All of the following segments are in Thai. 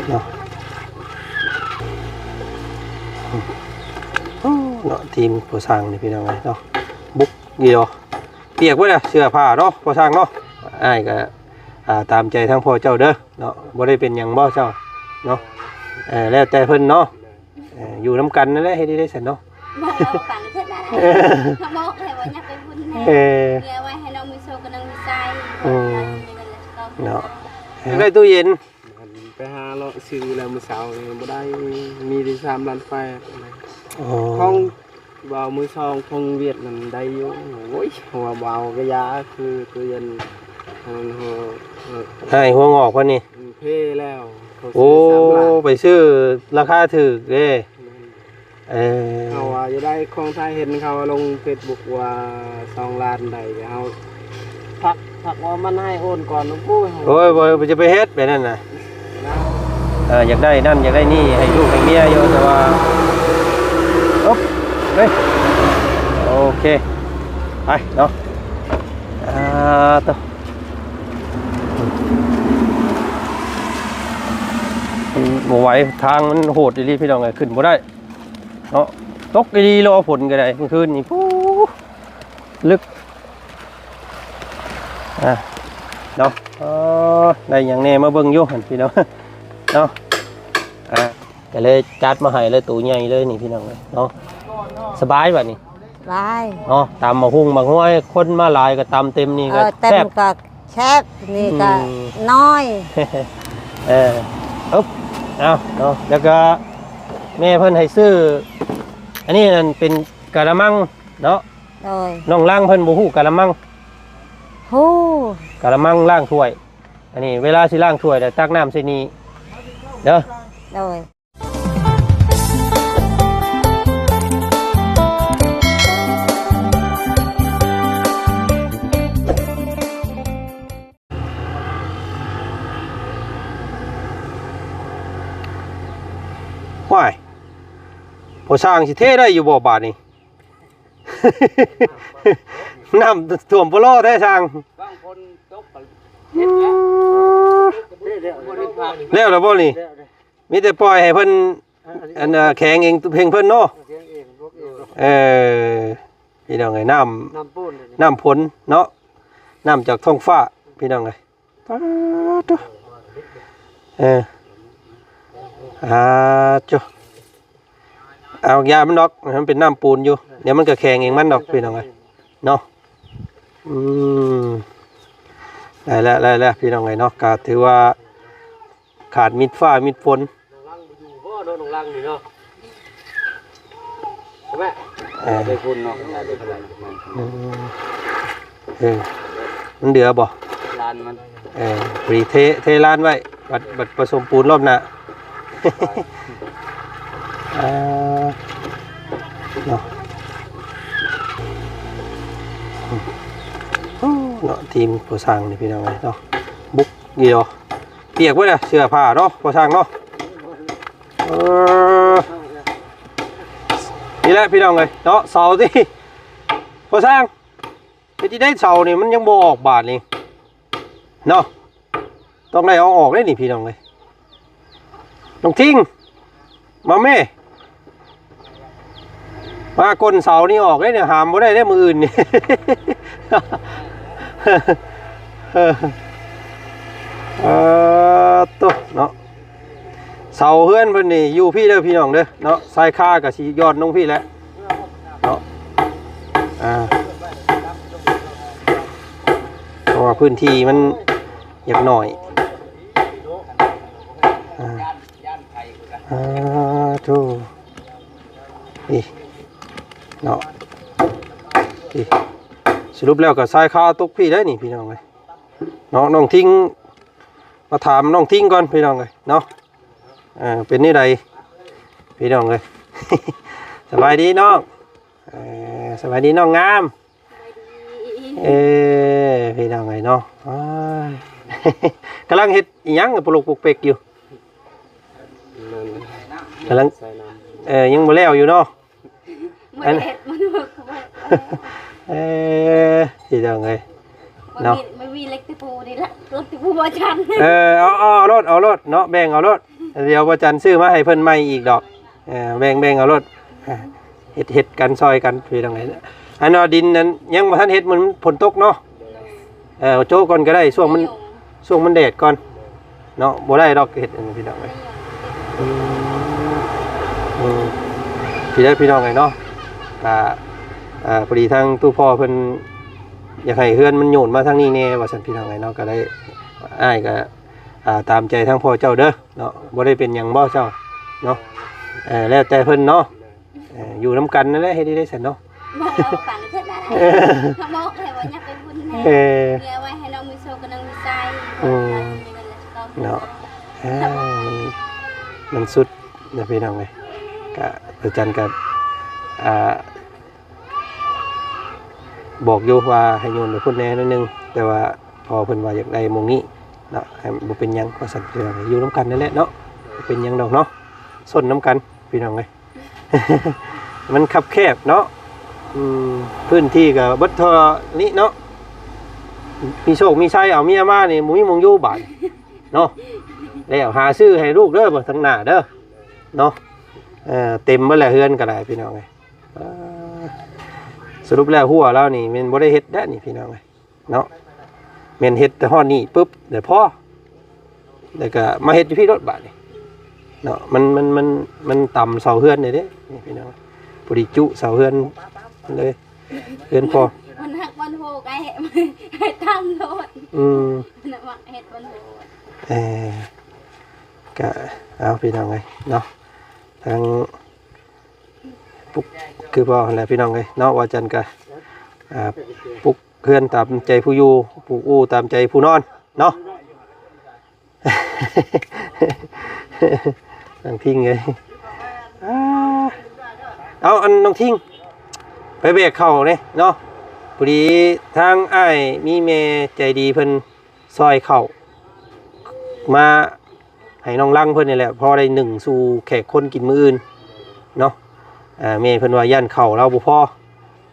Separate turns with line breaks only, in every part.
เนาะเนาะทีมผู้สร้างนี่พี่น้องเนาะบุกเดียวเปียกไว้เลยเสื้อผ้าเนาะผู้สร้างเนาะอ้ายก็ตามใจทั้งพ่อเจ้าเด้อเนาะบ่ได้เป็นหยังบ่เจ้าเนาะแล้วแต่เพิ่นเนาะอยู่น้ำกันนั่นแหละให้ได้เสร็จเนาะ
เราปั่นเสร็จแล้วเขาบอกให้ว่าอยากไปบุญแน่เนี่ยไว้ให้น้องมีโชคกับน้องมีใจ
เนาะได้ตู้เย็น
ไปหาเลาะซื้อแล้วมื้อเช้านี่บ่ได้มีที่3ล้าน8ของบ่าวมือ2ของเวียดนั่นได้อยู่โอ้ยหัวบ่าวก็ยาคือตู้เย็น
ให้หัวงอกเพิ่นนี่
เพ่แล้ว
โอ้ไปซื้อราคาถูกเด้
เขาว่าจะได้ของไทยเห็นเขาลง Facebook ว่า2ล้านได้เฮาพักว่ามันให้โอนก่อน
โอ้ยบ่จะไปเฮ็ดแบบนั้นน่ะอยากได้นั่นอยากได้นี่ให้ลูกให้เมียอยู่แต่ว่าอ๊บเฮ้ยโอเคไปเนาะต่อหมูไหวทางมันโหดดีพี่น้องไงขึ้นบ่ได้เนาะตกดีรอฝนก็ได้เมื่อคืนนี่ลึกเนาะได้อย่างแน่มาเบิ่งอยู่พี่น้องเนาะก็เลยจัดมาให้เลยตู้ใหญ่เลยนี่พี่น้องเนาะสบายแบบนี้
สบาย
เนาะตามมาหุ้งมาห้อยคนมาหลายก็ตามเต็มนี่ก็
แซ่บก็แซ่บนี่ก็น้อย
อุ๊บเอาเนาะแล้วก็แม่เพิ่นให้ซื้ออันนี้นั่นเป็นกะละมังเนาะน้องล่างเพิ่นบ่ฮู้กะละมัง
ฮู้
กะละมังล้างถ้วยอันนี้เวลาสิล้างถ้วยแล้วตักน้ำใส่นี่เด้อว้ายพอสร้างสิเทได้อยู่บ่บาทนี่ น้ำท่วมปลอได้สร้างแล้วบ่นี่มีแต่ปล่อยให้เพิ่นแข็งเองเพลงเพิ่นเนาะพี่น้องไงน้ำฝนเนาะน้ำจากท้องฟ้าพี่น้องไงจ้ะเอายามันดอกมันเป็นน้ำปูนอยู่เดี๋ยวมันก็แข็งเองมันดอกพี่น้องไงเนาะได้แล้วพี่น้องไงเนาะก็ถือว่าขาดมิดฟ้ามิดฝน
ได้ฝนเนาะ
มันเดือบ่
ลานมัน
ปรีเทลานไว้บัดผสมปูนรอบหน้าเนาะทีมผู้สร้างนี่พี่น้องเนาะบุกเดียวเปียกไว้เลยเสื้อผ้าเนาะผู้สร้างเนาะนี่แหละพี่น้องเลยเนาะเสาที่ผู้สร้างไปที่ได้เสานี่มันยังบ่ออกบาทนี่เนาะต้องได้เอาออกได้นี่พี่น้องเลยต้องทิ้งมาแม่มากลเสานี่ออกได้เนี่ยหามบ่ได้มืออื่นนี่ตัวเนาะเสาเฮือนเพิ่นนี่อยู่พี่เด้อพี่น้องเด้อเนาะทรายค่ากับสียอดน้องพี่แล้วเนาะเพราะว่าพื้นที่มันอยากหน่อยทูนี่เนาะนี่สรุปแล้วก็ทรายค่าตกพี่ได้นี่พี่น้องเลยเนาะน้องทิ้งมาถามน้องทิ้งก่อนพี่น้องเลยเนาะเป็นนี่ใดพี่น้องเลย สบายดีน้องสบายดีน้องงามพี่น้องเลยเนาะกำลังเฮ็ดอีหยังปลุกเปกอยู่กำลังยังบ่แล้วอยู่เนาะพี่น้องเลย เนาะ
ไม่มีเล็กตะปูนี่ละรถตะปูบ่ชัน
เอารถเนาะแบ่งเอารถเดี๋ยวว่าจันซื้อมาให้เพิ่นใหม่อีกดอกแบ่งเอารถเฮ็ดกันซอยกันคือตรงไหนอันนอดินนั้นยังบ่ทันเฮ็ดมันฝนตกเนาะโจ้ก่อนก็ได้ช่วงมันแดดก่อนเนาะบ่ได้ดอกเฮ็ดอันนี้พี่น้องเอ้ยพี่น้องไงเนาะพอดีทางตู้พ่อเพิ่นอยากให้เฮือนมันโยนมาทางนี้แน่ว่าซั่นพี่น้องไงเนาะก็ได้อ้ายก็ตามใจทั้งพ่อเจ้าเด้อเนาะบ่ได้เป็นหยังบ่เจ้าเนาะแล้วแต่เพิ่นเนาะอยู่นํกันนั่นแหละเฮ็ดได้ซั่นเนาะ
บอกเราปั่นเสร็จแล้วเขาบอกให้ว่าอยากไปบุญแน่เมียไว้ให้น้องมีโชคกับน้องมีใจ
เนาะมันสุดนะพี่น้องเอ้ยก็อาจารย์ก็บอกอยู่ว่าให้โยนไปพุ่นแน่นิดนึงแต่ว่าพอเพิ่นว่าอยากได้หม่องนี้เนาะให้บ่เป็นหยังก็สั่นพี่น้องอยู่นํกันนั่นแหละเนาะบ่เป็นหยังดอกเนาะส้นนํกันพี่น้องเอ้ย มันคับแคบเนาะพื้นที่ก็บ่เท่านี้เนาะมีโชคมีชัยเอาเมียมานี่บ่มีหม่องอยู่บาดเนาะแล้วหาซื้อให้ลูกเด้อบ่ทั้งหน้าเด้อเนาะเต็มเบิดแล้วเฮือนก็ได้พี่น้องเอ้ยสรุปแล้วหัวเรานี่แม่นบ่ได้เฮ็ดได้นี่พี่น้องเอ้ยเนาะแม่นเฮ็ดแต่ฮอดนี่ปึ๊บเดี๋ยวพอแล้วก็มาเฮ็ดอยู่พี่รถบาดนี่เนาะมันต่ำเสาเฮือนนี่เด้นี่พี่น้องพอดีจุเสาเฮือนเลยเฮือนพอ
มันหักมันโหกให้ตั้งโลดน่ะมักเฮ็ดมันโห
ก็เอาพี่น้องเอ้ยเนาะทางปุ๊กคือบ่อะไรพี่น้องเอ้ยเนาะว่าจันก็ปุ๊กเพื่อนตามใจผู้อยู่ปุ๊กอู้ตามใจผู้นอนเนาะ น้องทิ้งเลยเอาอันน้องทิ้งไปเบรกเข่าเนี่ยเนาะพอดีทางอ้ายมีเมใจดีเพิ่นซอยเข่ามาให้น้องลังเพิ่นนี่แหละพอได้หนึ่งสู่แขกคนกินมื้ออื่นเนาะเมเพิ่นว่าย่านเข่าเราบ่พอ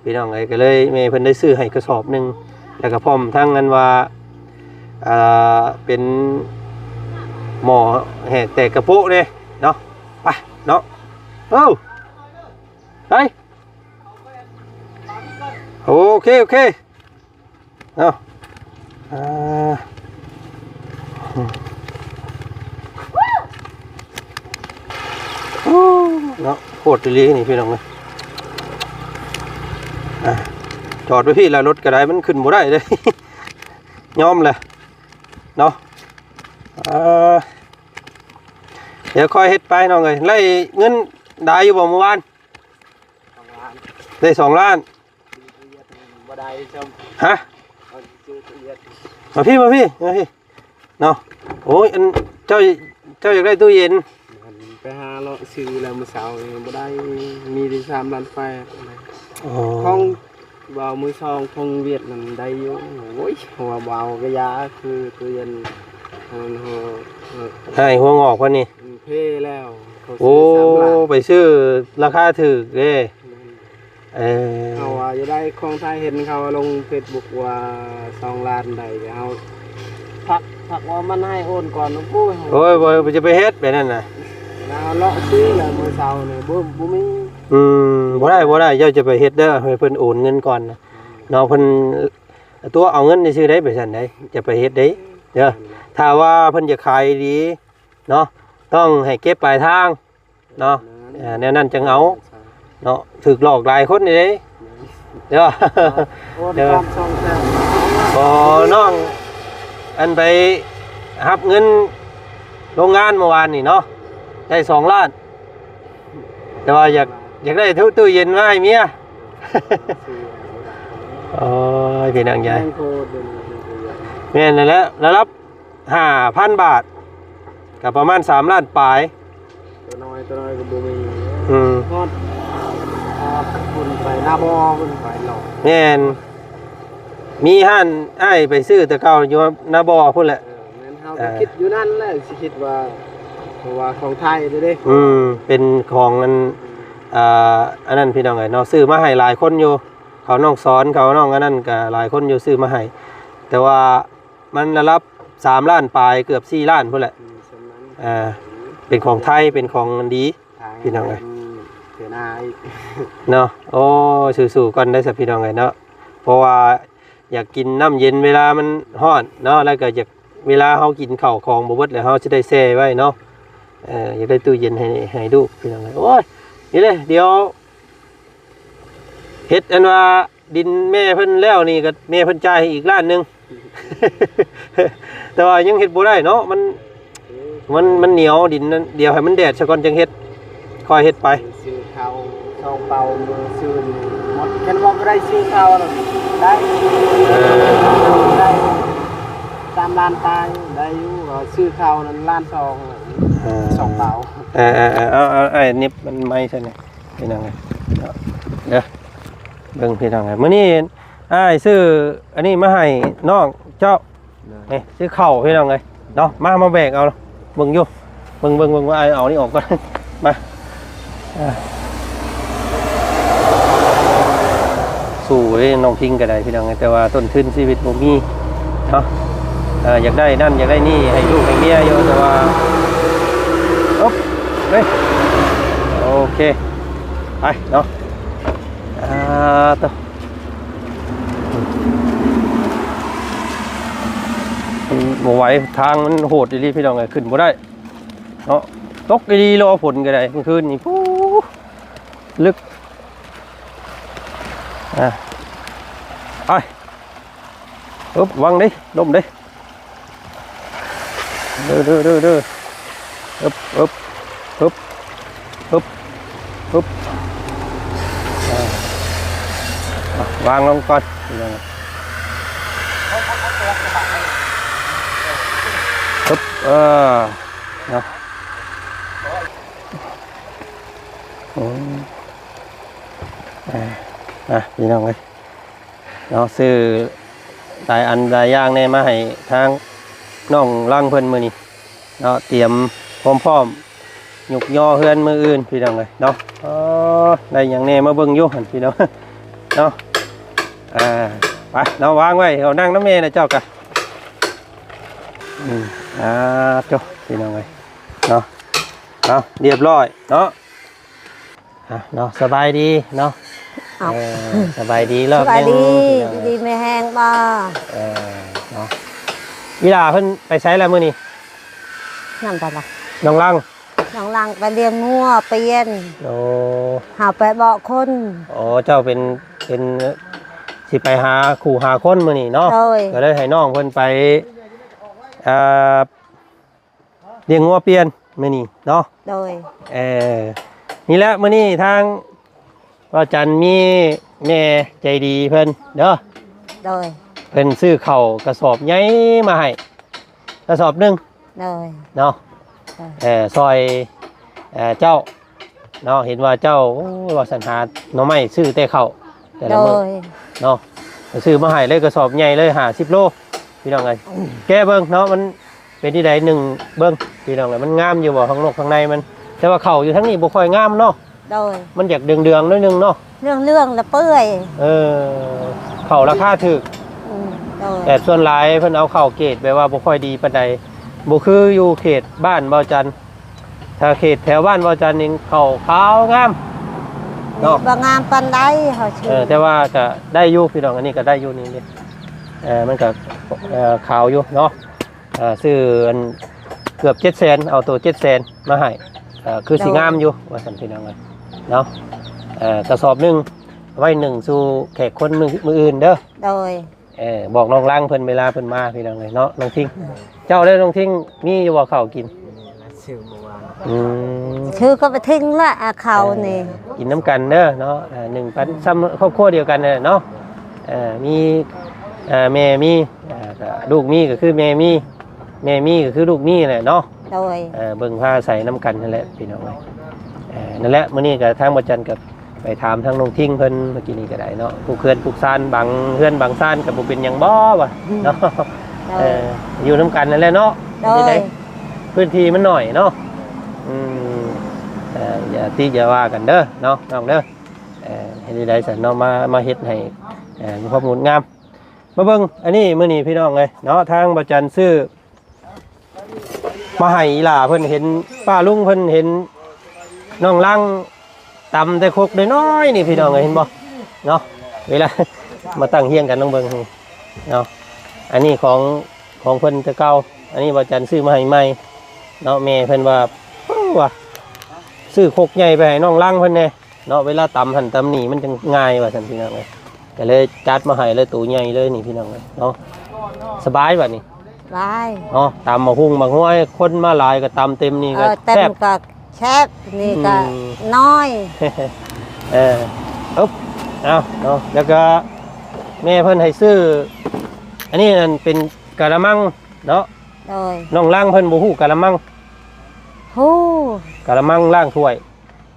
พี่น้องไอ้ก็เลยเมเพิ่นได้ซื้อให้กระสอบหนึ่งแล้วก็พร้อมทั้งนั้นว่าเป็นหม้อแหกแต่กระโปะเนี่ยเนาะไปเนาะไปโอเคเนาะเนาะโคตรดีนี่พี่น้องเลยจอดไว้พี่แล้วรถกระไดมันขึ้นบ่ได้เลยยอมเลยเนาะเดี๋ยวค่อยเฮ็ดไปน้องเลยไล่เงินได้อยู่บ่เมื่อวานได้2 ล้าน
บ่ได้ชม
ฮะมาพี่เนาะโอ้ยอันเจ้าอยากได้ตู้เย็น
ไปหาเลาะซื้อแล้วมื้อเช้าบ่ได้มีที่3 ล้านไปของบ่าวมือ2ของเวียดนั่นได้อยู่โอ้ยหัวบ่าวก็ยาคือตู้เย็น
ให้หัวงอกว่านี่
เพ่แล้ว
โอ้ไปซื้อราคาถูกเด้
เขาว่าจะได้ของไทยเห็นเขาลง Facebook ว่า2 ล้านได้เอาพักว่ามันให้โอนก่อนกู
โอ้ยบ่จะไปเฮ็ดแบบนั้นน่ะ
แล้วเลาะซื้อแล้วมื้อเช้านี่บ่มี
บ่ได้เจ้าจะไปเฮ็ดเด้อให้เพิ่นโอนเงินก่อนเนาะเพิ่นตัวเอาเงินนี่ซื้อได้ไปซั่นได้จะไปเฮ็ดได้เด้อถ้าว่าเพิ่นจะขายดีเนาะต้องให้เก็บปลายทางเนาะแนวนั้นจังเอาเนาะถูกหลอกหลายคนนี่เด้เด้อบ่น้องอันไปรับเงินโรงงานเมื่อวานนี่เนาะได้2 ล้านแต่ว่าอยากได้ตู้เย็นมาให้เมียโอ้ยพี่นางใหญ่แม่นนั่นแหละแล้วรับ 5,000 บาทกับประมาณ3 ล้านปลาย
ตัวน้อยก็บ่มีฮอดคุณไปหน้าบ่คุณไปหลอก
แม่นมีห้านอ้ายไปซื้อแต่เก่าอยู่หน้าบ่พุ่นแหละ
แม่นเฮาคิดอยู่นั่นแหละสิคิดว่าเพราะว่าของไทยเด้
เป็นของอันนั้นพี่น้องเอ้ยเนาะซื้อมาให้หลายคนอยู่เขาน้องสอนเขาน้องอันนั้นก็หลายคนอยู่ซื้อมาให้ แต่ว่ามันระดับ3ล้านปลายเกือบ4ล้านพุ่นแหละเป็นของไทยเป็นของดีพี่น้องเอ้ย
เถื่อนาย
เนาะโอ้สู้ๆก่อนได้สักพี่น้องเอ้ยเนาะเพราะว่าอยากกินน้ำเย็นเวลามันร้อนเนาะแล้วก็อยากเวลาเฮากินข้าวของบ่เบิดแล้วเฮาสิได้แช่ไว้เนาะอยากได้ตู้เย็นให้ลูกพี่น้องเอ้ยโอ้ยนี่เลยเดี๋ยวเฮ็ดอันว่าดินแม่เพิ่นแล้วนี่ก็แม่เพิ่นจ่ายให้อีกล้านนึง แต่ว่ายังเฮ็ดบ่ได้เนาะมันเหนียวดินนั้นเดี๋ยวให้มันแดดซะก่อนจังเฮ็ดค่อยเฮ็ดไป
ซื้อข้าวช่องเปามือซื้อหมดแค่ว่าบ่ได้ซื้อข้าวได้ได้3ล้านตายได้อยู่ซื้อข้าวนั้นล้าน2เปา
เอาไอ้นิบมันไม่ใช่นี่พี่น้องไงเด้อเบิ่งพี่น้องไงมื้อนี้อ้ายซื้ออันนี้มาให้น้องเจ้านี่ซื้อข้าวพี่น้องไงเนาะมาแบกเอาเบิ่งอยู่เบิ่งว่าไอ้เอานี่ออกก่อนมาสู้น้องทิ้งก็ได้พี่น้องไงแต่ว่าต้นทุนชีวิตบ่มีเนาะอยากได้นั่นอยากได้นี่ให้ลูกให้เมียอยู่แต่ว่าอ๊บเฮ้ยโอเคไปเนาะต่อบ่ไหวทางมันโหดดีพี่น้องไงขึ้นบ่ได้เนาะตกดีรอฝนก็ได้เมื่อคืนนี่ปู๊ลึกไปอ๊บวางดิล้มดิเด้อปึ๊บวางลงก่อนปึ๊บนะพี่น้องเลยเนาะซื้อหลายอันหลายอย่างเนี่ยมาให้ทางน้องล่างเพิ่นมื้อนี้เนาะเตรียมพร้อมๆยกย่อเฮือนมื้ออื่นพี่น้องเลยเนาะได้หยังแน่มาเบิ่งอยู่หั่นพี่น้องเนาะไปเนาะวางไว้เอานั่งน้ำแม่นะเจ้ากะเจ้าพี่น้องเลยเนาะเรียบร้อยเนาะเนาะสบายดีเนาะสบายดีรอบนึง
ดีไม่แห้งบ่
เนาะอีหล่าเพิ่นไปใช้แล้วมื้อนี้
นั่นไปละ
น้องลัง
ไปเลี้ยงงัวไปเย็น
โอ้
หาไปเบาะคน
เจ้าเป็นสิไปหาขู่หาคนมื้อนี้เนาะก็เลยให้น้องเพิ่นไปเลี้ยงงัวเปลี่ยนมื้อนี้เนาะ
โดย
นี่แหละมื้อนี้ทางว่าจันมีแม่ใจดีเพิ่นเด้อ
โดย
เพิ่นซื้อข้าวกระสอบใหญ่มาให้กระสอบนึง
โดย
เนาะซอยเจ้าเนาะเห็นว่าเจ้าว่าสัญหาหน่อไม้ซื้อแต่ข้าวแต่ละมื้อเนาะซื้อมาให้เลยกระสอบใหญ่เลย50 โลพี่น้องเอ้ยแกเบิ่งเนาะมันเป็นที่ใดหนึ่งเบิ่งพี่น้องเอ้ยมันงามอยู่บ่ข้างนอกข้างในมันแต่ว่าข้าวอยู่ทั้งนี้บ่ค่อยงามเนาะมันอยากเดืองๆนิดนึงเนาะ
เรื่องละเปื่อย
ข้าวราคาถูกแต่ส่วนหลายเพิ่นเอาข้าวเกรดแบบว่าบ่ค่อยดีปานใดบ่คืออยู่เขตบ้านเบาจันถ้าเขตแถวบ้านเบาจันนี่ข้าวขาวงาม
เนาะบ่งามปานใดเฮาชื่อ
แต่ว่าก็ได้อยู่พี่น้องอันนี้ก็ได้อยู่นี่นี่มันก็ขาวอยู่เนาะซื้อเกือบ700,000เอาตัว700,000มาให้คือสิงามอยู่ว่าซั่นพี่น้องเนาะกระสอบนึงไว้1สู่แขกคนมืออื่นเด้อ
โดย
บอกน้องล้างเพิ่นเวลาเพิ่นมาพี่น้องเนาะน้องทิ้งเจ้าได้น้องทิ้งมีอยู่บ่ข้าวกิน
ซื้อเมื่อวาน
คือก็ไปทิ้งละข้าวนี่
กินน้ำกันเด้อเนาะ1,000ซ้ำครอบครัวเดียวกันเนาะมีแม่มีลูกมีก็คือแม่มีก็คือลูกมีแหละเนาะ
โดย
เบิ่งผ้าใส่น้ำกันนั่นแหละพี่น้องนั่นแหละมื้อนี้ก็ทางบ่จันกับไปถามทางน้องทิ้งเพิ่นเมื่อกี้นี้ก็ได้เนาะผู้เขื่อนผู้ซ่านบางเฮือนบางซ่านก็บ่เป็นหยังบ่วะเนาะอยู่น้ำกันนั่นแหละเนาะพื้นที่มันหน่อยเนาะอย่าว่ากันเด้อเนาะน้องเด้อให้ได้ๆซั่นเนาะมาเฮ็ดให้มีความงดงาม มาเบิ่งอันนี้มื้อนี้พี่น้องเอ้ยเนาะทางบ่จันซื้อมาให้อีหล่าเพิ่นเห็นป้าลุงเพิ่นเห็นน้องลังตำแต่ครกน้อยๆนี่พี่น้องเอ้ยเห็นบ่เนาะเวลา มาตั้งเฮียงกันต้องเบิ่งเนาะอันนี้ของเพิ่นแต่เก่าอันนี้บ่จันซื้อมาให้ใหม่เนาะแม่เพิ่นว่าซื้อครกใหญ่ไปให้น้องลังเพิ่นแน่เนาะเวลาตำหั่นตำนี่มันจังง่ายว่าซั่นพี่น้องเอ้ยก็เลยจัดมาให้เลยตัวใหญ่เลยนี่พี่น้องเอ้ยเนาะสบายบัดนี้
บาย
เนาะตำมาหุ้งบางห้วยคนมาหลายก็ตำเต็มนี่ก็
เต็
แซ่
ม
บ
ก็แคบนี่ก็น้อย
อุ๊บเอาเนาะแล้วก็แม่เพิ่นให้ซื้ออันนี้นั่นเป็นกะละมังเนาะ
โดย
น้องล่างเพิ่นบ่ฮู้กะละมัง
ฮู้
กะละมังล้างถ้วย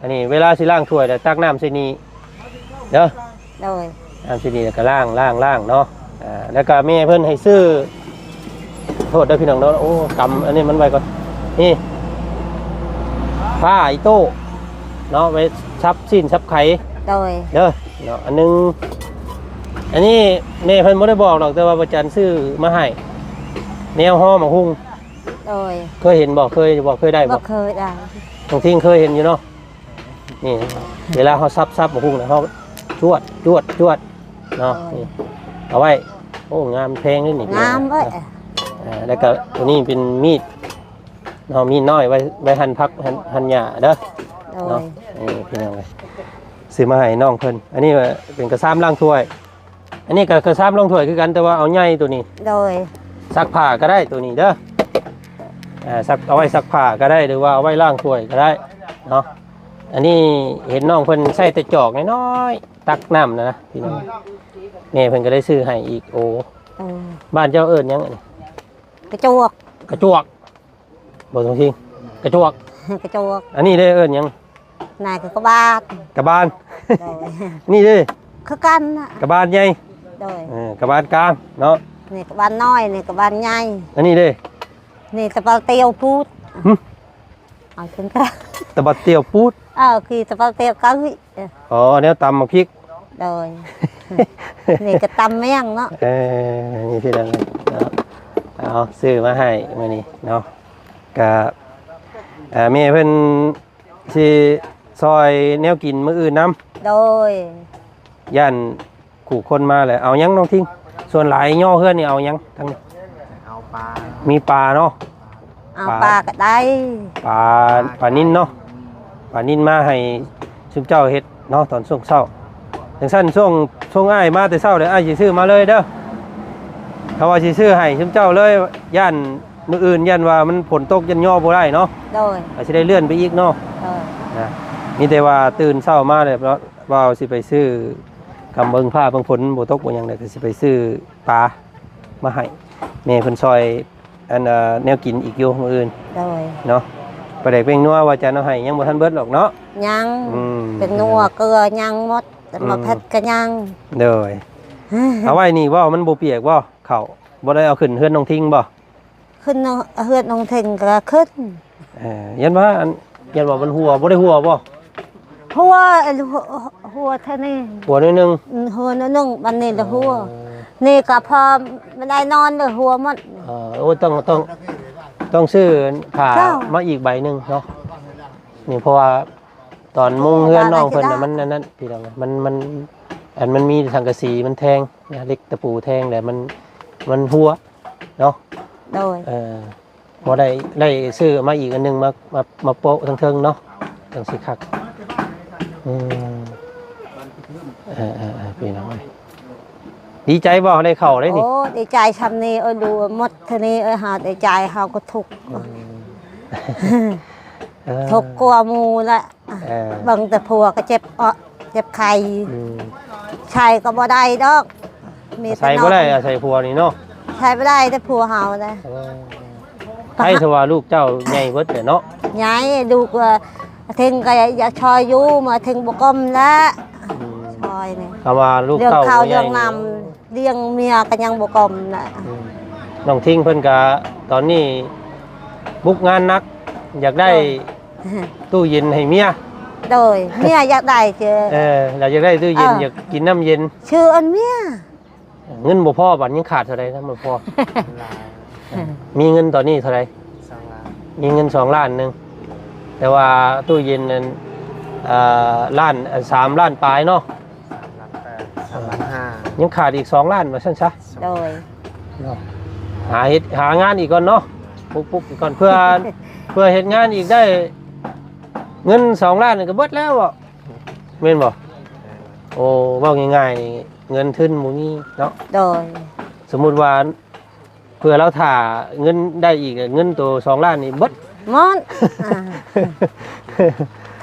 อันนี้เวลาสิล้างถ้วยแล้วตักน้ำใส่นี่เด้อ
โดย
น้ำใส่นี่แล้วก็ล้างเนาะแล้วก็แม่เพิ่นให้ซื้อโทษเด้อพี่น้องเนาะโอ้กำอันนี้มันไว้ก่อนนี่ผ้าอีโต้เนาะไว้ซับสิ้นซับไข่
โดย
เด้อเนาะอันนึงอันนี้แม่เพิ่นบ่ได้บอกหรอกแต่ว่าประจันซื้อมาให้แนวห่อหมกหุ้ง
โดย
เคยเห็นบ่เคยได้
บ่
บ่
เคยได้
บางทีเคยเห็นอยู่เนาะนี่เวลาเขาซับหมกหุ้งนะเขาจวดเนาะนี่เอาไว้โอ้งามแพงนี่นี่
งามเว้ย
แล้วก็ตัวนี้เป็นมีดเนาะมีดน้อยไว้หั่นผักหั่นหญ้าเด้อ
โด
เนาะ
ย
นี่พี่น้องเลยซื้อมาให้น้องเพิ่นอันนี้เป็นกระซ้ำล้างถ้วย อันนี้ก็กระซ้ำล้างถ้วยคือกันแต่ว่าเอาใหญ่ตัวนี้
โดย
ซักผ้าก็ได้ตัวนี้เด้อซักเอาไว้ซักผ้าก็ได้หรือว่าเอาไว้ล้างถ้วยก็ได้เนาะอันนี้เห็นน้องเพิ่นใส่แต่จอกน้อยๆตักน้ำนะพี่น้องแม่เพิ่นก็ได้ซื้อให้อีกโอ้บ้านเจ้าเอิ้นหยังอันนี้
กระจก
กระจวกบ่ตรงที่กระจวก
กระจก
อันนี้ได้เอิ้นหยัง
นายก็กระบาด
กระบาล
โดย
นี่เด้
คือกันน่ะ
กระบาลใหญ่
โดย
กระบาลกลางเนาะ
นี่กระบาดน้อยนี่กระบาดใหญ่
อันนี้เด้
นี่ตะเปาเตียวพูด
หึ
เอาขึ้นกัน
ตะบัดเตียวปูด
คือตะเปาเตียวก็คือ
อ๋อแนวตำมาพริก
โดยนี่ก็ตำแมงเนาะ
นี่พี่น้องเนาะเอาซื้อมาให้มื้อนี้เนาะก็แม่เพิ่นสิซอยแนวกินมื้ออื่นนํ
โดย
ย่านขู่คนมาแหละเอาหยังน้องทิ้งส่วนหลายย่อเฮือนนี่เอาหยังทั้งนี้
เอาปลา
มีปลาเนาะ
เอาปลาก็ได้
ปลานิ่นเนาะปลานิ่นมาให้ซุมเจ้าเฮ็ดเนาะตอนช่วงเช้าจังซั่นช่วงอ้ายมาแต่เช้าเด้ออ้ายสิซื้อมาเลยเด้อเขาว่าสิซื้อให้ซุมเจ้าเลยย่านมื้ออื่นย่านว่ามันฝนตกยันย่อบ่ได้เนาะ
โดย
อาจสิได้เลื่อนไปอีกเนาะ
โดย
นะมีแต่ว่าตื่นเช้ามาเลยว่าสิไปซื้อกำเบิ่งผ้าเบิ่งฝนบ่ตกบ่หยังได้ก็สิไปซื้อปลามาให้แม่เพิ่นซอยอันแนวกินอีกอยู่มื้ออื่น
โดย
เนาะปลาแดกเพ่งนัวว่าจะเอาให้ยังบ่ทันเบิดหรอกเนาะ
ยัง
อืม
เป็นนัวเกลือยังหมดแต่มาเผ็ดก็ยัง
เด้อเอาไว้นี่ว่ามันบ่เปียกบ่เข้าบ่ได้เอาขึ้นเฮือนน้องทิ้งบ่
ขึ้นเฮือดนองเทงก็ขึ้น
ยันว่ายันว่ามันหัวบ่ได้หัวบ่
หัวหัวเท่านี้
หัวนิดนึง
หัวนิดนึงมันนี่ละหัวนี่ก็พอไม่ได้นอนเลยหัวหมด
โอ้ต้องซื้อผ้ามาอีกใบหนึงเนาะนี่เพราะว่าตอนมุงเฮือนน้องเพิ่นน่ะมันนั้นพี่น้องมันมีสังกะสีมันแทงนะเล็กตะปูแทงแต่มันหัวเนาะ
โดย
บ่ได้ซื้อมาอีกอันนึงมาโปะทั้งเทิงเนาะจังสิคักพี่น้องดีใจบ่ได้เข้าได้นี่
โอ้ดีใจทำนี่ดูหมดเท่านี้หาดีใจเฮาก็ทุกข์ทุกข์กลัวหมู่ละบางแต่ผัวก็เจ็บไข้ชายก็บ่ได้ดอกมีแต่
ใส่บ่ได้ใส่ผัวนี่เนาะ
ใช้บ่ได้แต่ผัวเฮาได้
ให้ถ้าว่าลูกเจ้าใหญ่เบิดเนาะ
ยายดูว่าถึงก็อย่าชอยอยู่มาถึงบ่กลมแล้วชอยนี่
คำว่าลูก
เรื่อง
เต้า
ข้าว
ใหญ่
เรื่องน้ำเลี้ยงเมียก็ยังบ่กลมน่ะ
น้องทิ้งเพิ่นก็ตอนนี้บุกงานนัก อยากได้ตู้เย็นให้เมีย
โดยเมียอยากได้เจอ
เราอยากได้ตู้เย็นอยากกินน้ำเย็น
ชื่ออันเมีย
เงินบ่พอบัดยังขาดเท่าไรนะบ่พอ
ลาย
มีเงินตอนนี้เท่าไร
2 ล้าน
มีเงิน2 ล้านหนึงแต่ว่าตู้เย็นนั้นล้าน3 ล้านปลายเนาะ
3 ล้าน8 3 ล้าน5
ยังขาดอีก2 ล้านว่าซั่นซะ
โดย
เนาะหางานอีกก่อนเนาะปุ๊บๆอีกก่อนเพื่อ เพื่อเฮ็ดงานอีกได้เงิน2 ล้านนี่ก็เบิดแล้วบ่แม่นบ่โอ้เว้าง่ายๆนี่เงินทุนบ่มีเนาะ
โดย
สมมุติว่าเพื่อเราถ่าเงินได้อีกเงินตัว2 ล้านนี่เบิด
มอน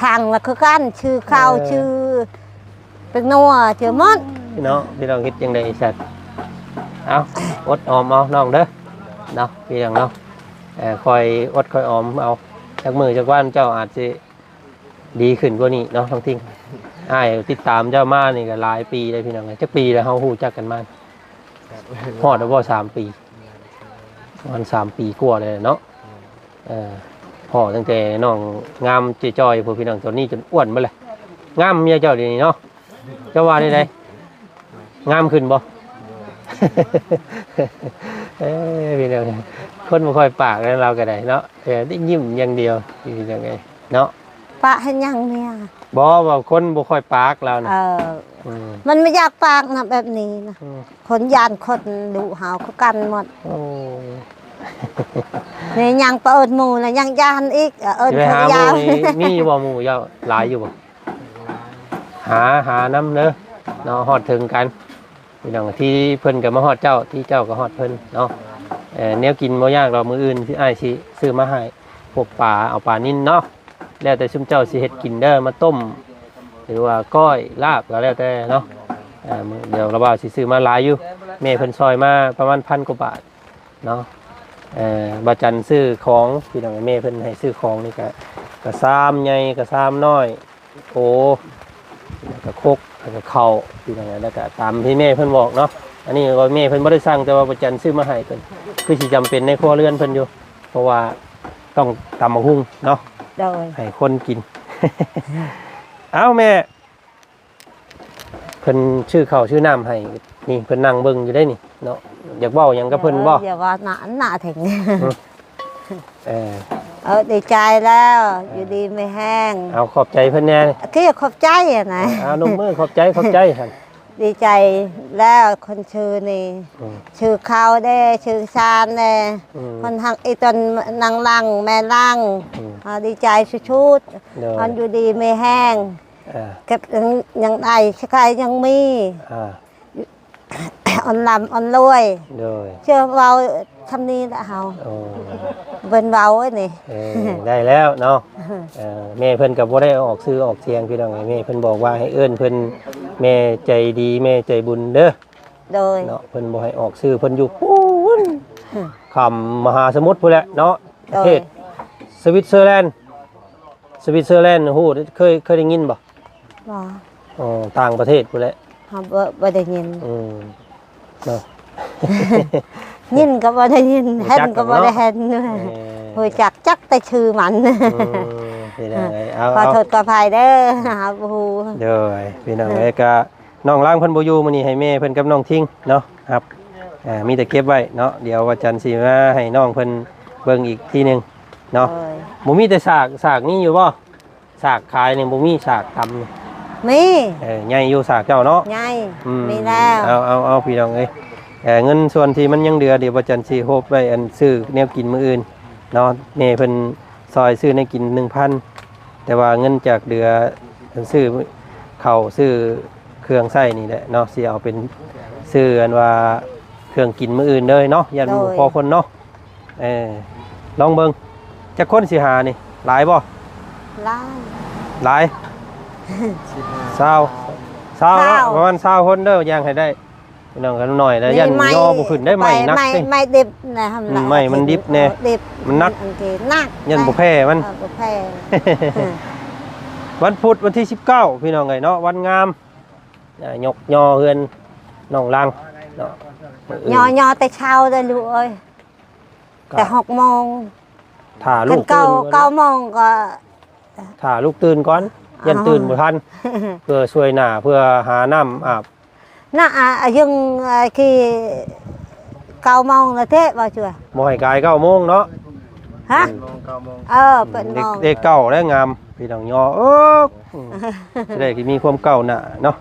ทางละคือกันชื่อข้าวชื่อเป็นนัวชื่อมอน
พี่น้องพี่น้องคิดยังไงสัตว์เอาอดออมเอาน้องเด้อเนาะพี่น้องเนาะคอยอดคอยออมเอาจากมือจากวันเจ้าอาจจะดีขึ้นกว่านี้เนาะทั้งทิ้งอ้ายติดตามเจ้ามานี่ก็หลายปีเลยพี่น้องจักปีแล้วเฮาฮู้จักกันมาฮอดแล้วบ่3 ปีมัน3 ปีกว่าเลยเนาะพ่อตั้งแต่น้องงามจ้อยๆพวกพี่น้องตัวนี้จนอ้วนมาเลยงามเมียเจ้าเดี๋ยวนี้เนาะเจ้าว่าได้ไดงามขึ้นบ่ พี่น้องคนบ่ค่อยปากแล้วเราก็ได้เนาะได้ยิ้มอย่างเดียวพี่น้องเนาะ
ปะให้ยังเนี่ย
บ่ว่าคนบ่ค่อยปากเรานะ
มันไม่อยากปากนะแบบนี้นะคนยานคนดุหาวเขากันหมด
โอ้
นี่ยังเปิดหมู่นะยังยานอีกเอิญ
ไป
เขา
หาห
ยา
มู่
ว
นี่มีอยู่บ่หมู่เจ้าหลายอยู่บ่หาน้ำเด้อเนาะฮอดถึงกันพี่น้องที่เพิ่นก็มาฮอดเจ้าที่เจ้าก็ฮอดเพิ่นเนาะแนวกินบ่ยากดอกมื้ออื่นที่อ้ายสิซื้อมาให้พวกปลาเอาปลานิ่นเนาะแล้วแต่ชุมเจ้าสิเฮ็ดกินเด้อมาต้มหรือว่าก้อยลาบก็แล้วแต่เนาะเดี๋ยวเราว่าสิซื้อมาหลายอยู่แม่เพิ่นซอยมาประมาณ1,000 กว่าบาทเนาะบ่จันซื้อของพี่น้องแม่เพิ่นให้ซื้อของนี่ก็ซ้ำใหญ่ก็ซ้ำน้อยโอ้แล้วก็คกแล้วก็ข้าวพี่น้องแล้วก็ตามที่แม่เพิ่นบอกเนาะอันนี้ก็แม่เพิ่นบ่ได้สั่งแต่ว่าบ่จันซื้อมาให้เพิ่นคือสิจำเป็นในครัวเรือนเพิ่นอยู่เพราะว่าต้องตำบักหุ่งเนาะ
โดย
ให้คนกิน เอ้าแม่เพิ่นชื่อข้าวชื่อน้ำให้นี่เพิ่นนั่งเบิ่งอยู่ได้นี่เนาะอยากเว้าหยังกับเพิ่นบ่
อย่าว่าหนาถึง
เออ
ดีใจแล้วอยู่ดีไม่แห้ง
เอาขอบใจเพิ่นแน่
คือขอบใจอ่ะนะ
เอานมมือขอบใจหั่น
ดีใจแล้วคนชื่อนี่ชื่อเขาได้ชื่อชาญได้คนทางไอ้ตนนางลังแม่ลังดีใจชุดๆคนอยู่ดีไม่แห้งเก็บยังได้ใครยังมีอ่อนลำอ่อนรวยเชื่อเบาทำนี้ละเฮาเป็นเบาไอ้นี่
ได้แล้วเนาะแม่เพิ่นกับบ่ได้ออกซื้อออกเสียงพี่น้องแม่เพิ่นบอกว่าให้เอิ้นเพิ่นแม่ใจดีแม่ใจบุญเด้อ
โดย
เนาะเพิ่นบ่ให้ออกซื้อเพิ่นอยู่ปูนคำมหาสมุทรพุ่นแหละเนาะประเทศสวิตเซอร์แลนด์ฮู้เคยได้ยินบ่
บ่
อ๋อต่างประเทศพุ่นแหละ
เฮาบ่ได้ยิน
เนาะ
ยินก็บ่ได้ยินเห็นก็บ่ได้เห็นฮู้จักแต่ชื่อมันขอโทษขออภัยเด้อหาบ่ฮู้
เด้อพี่น้องเอ้ยก็น้องล้างเพิ่นบ่อยู่มื้อนี้ให้แม่เพิ่นกับน้องทิ้งเนาะครับมีแต่เก็บไว้เนาะเดี๋ยววันจันทร์สิมาให้น้องเพิ่นเบิ่งอีกทีนึงเนาะบ่มีแต่สากนี่อยู่บ่สากขายนี่บ่มีสากตำนี่
มี
ใหญ่อยู่สากเจ้าเนาะ
ใหญ่มีแล้ว
เอาพี่น้องเอ้ยเงินส่วนที่มันยังเหลือเดี๋ยววันจันทร์สิโฮบไว้อันซื้อแนวกินมื้ออื่นเนาะแม่เพิ่นซอยซื้อในกิน 1,000 แต่ว่าเงินจากเดือซื้อข้าวซื้อเครื่องใช้นี่แหละเนาะสิเอาเป็นซื้ออันว่าเครื่องกินมื้ออื่นเลยเนาะยันพอคนเนาะลองเบิ่งจักคนสิหานี่หลายบ่ หลาย20เนาะประมาณ20คนเด้อย่างให้ได้พี่น้องกันหน่อยแล้วยันย่อบ่ขึ้นได้ใหม่นักสิ
ไม่ดิบนะทำไร
ไม่มันดิบแน่
ดิบ
มันนัก
นัก
ยันบ่แพ้มัน
บ่แพ้
วันพุธวันที่19พี่น้องเอ้ยเนาะวันงามยกยอเฮือนน้องลังเนาะ
ยอแต่เช้าได้ลูกเอ้ยแต่6 โมง
ถ้าลูกตื่น
9 โมงก็
ถ้าลูกตื่นก่อนยันตื่นบ่ทันเพื่อช่วยหน้าเพื่อหาน้ำอาบ
น่ะยังkhi cầu mong là thế bao chưa
บ่ให้กาย9 โมงเนาะ
hả
9 โมง
เป็นมอง
เด็กเก่าได้งามพี่น้องยอจะได้มีความเก่าหน้าเนาะ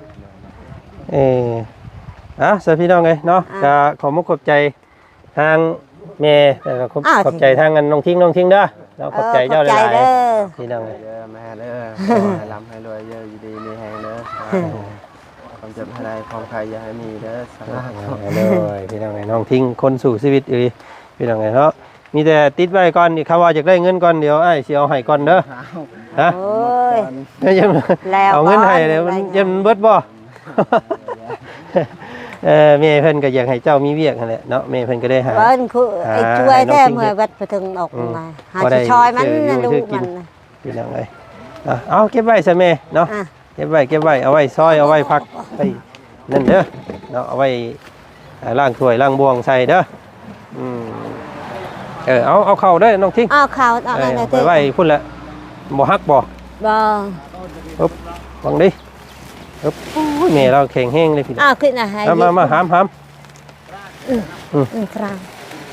สวัสดีพี่น้องไงเนาะจะขอมุกขอบใจทางแม่แต่ก็ขอบใจทางน้องทิ้งเด้อเนาะขอบใจเจ้าหลายๆพี่น้อง
เด้อแม่เด้อให้ร่ำให้รวยเยอะอยู่ดีมีแฮงเด้อความเจ็บให้ได้ความใครอย่าให้มีเด้อสาธุ
เลยพี่น้องไงน้องทิ้งคนสู่ชีวิตอยู่พี่น้องไงเนาะมีแต่ติดไว้ก่อนนี่คำว่าอยากได้เงินก่อนเดี๋ยวไอ้สิเอาให้ก่อนเด้อฮะ
โอ้ย
ยังเอาเงินให้เดี๋ยวมันยังเบิดบ่แม่เพิ่นก็อยากให้เจ้ามีเวียกนั่นแหละเนาะแม่เพิ่นก็ได้หา
เพิ่นคือไอ้ช่วยได้เมื่อวัดไปถึงออกมาหาชอยมันนะลูกมัน
พี่น้องเอ้ยเอาเก็บไว้ซะแม่เนาะเก็บไว้เอาไว้ซอยเอาไว้พักไปนั่นเด้อเนาะเอาไว้ล้างถ้วยล้างบวงใส่เด้อเอาเข้าเด้อน้องทิ้ง
เอาเข้าเอานั่น
ไว้พุ่นละบ่ฮักบ่
บ่
ปึ๊บฟังดิปึ๊บโอ้ยแม่เราแข็งแห้งเลยพี่น้อง
ขึ้นน่ะให้
มาหาม
ครับ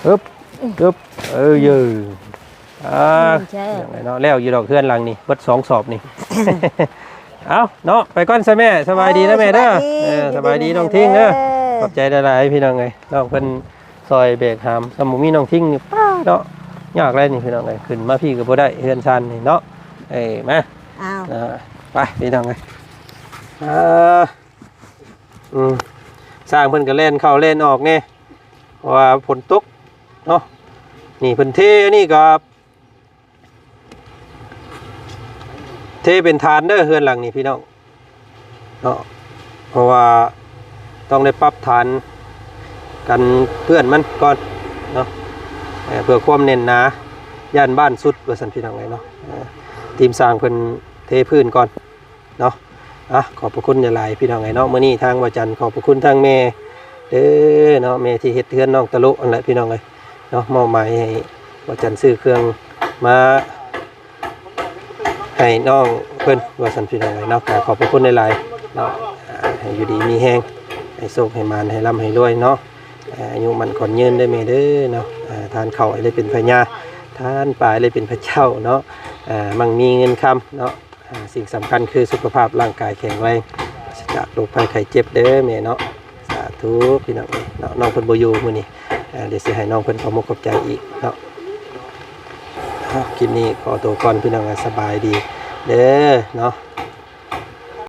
ปึ๊บยืออย่างไรเนาะแล้วอยู่ดอกเพื่อนหลังนี่เบิด2 สอบนี่ เอาเนาะไปก่อนซะแม่สบายดีนะแม่เด้อสบายดีน้องทิ้งเด้อขอบใจหลายๆพี่น้องเอ้ยน้องเพิ่นซอยเบรกหามสมุมีน้องทิ้งนี่ป้าเนาะยากเลยนี่พี่น้องเอ้ยขึ้นมาพี่ก็บ่ได้เฮือนชันนี่เนาะมาไปพี่น้องเอ้ยสร้างเพิ่นก็เล่นเข้าเล่นออกนี่เพราะว่าฝนตกเนาะนี่เพิ่นเทนี่ก็เทเป็นฐานเด้อเฮือนหลังนี่พี่น้องเนาะเพราะว่าต้องได้ปรับฐานกันเพื่อนมันก่อนเนาะเพื่อความเน้นหนาย่านบ้านสุดว่าซั่นพี่น้องไงเนาะทีมสร้างเพิ่นเทพื้นก่อนเนาะขอบพระคุณหลายๆพี่น้องไงเนาะมื้อนี้ทางบ่จันขอบพระคุณทางแม่เด้อเนาะแม่ที่เฮ็ดเฮือนน้องตะลุนั่นแหละพี่น้องเอ้ยเนาะมอบหมายให้บ่จันซื้อเครื่องมาให้น้องเพิ่นว่าซั่นพี่น้องเอ้ยเนาะขอบพระคุณหลายๆเนาะให้อยู่ดีมีแฮงให้โชคให้มานให้ร่ำให้รวยเนาะอายุมันขอนยืนได้แม่เด้อเนาะทานข้าวให้ได้เป็นพญาทานปลาให้ได้เป็นพระเจ้าเนาะมั่งมีเงินคำเนาะสิ่งสำคัญคือสุขภาพร่างกายแข็งแรงจากโรคภัยไข้เจ็บเด้อแม่เนาะสาธุพี่น้องเนาะน้องเพิ่นบ่อยู่มื้อนี้เดี๋ยวสิให้น้องเพิ่นขอมกขอบใจอีกเนาะคลิปนี้ขอตัวก่อนพี่น้องสบายดีเด้อเนาะ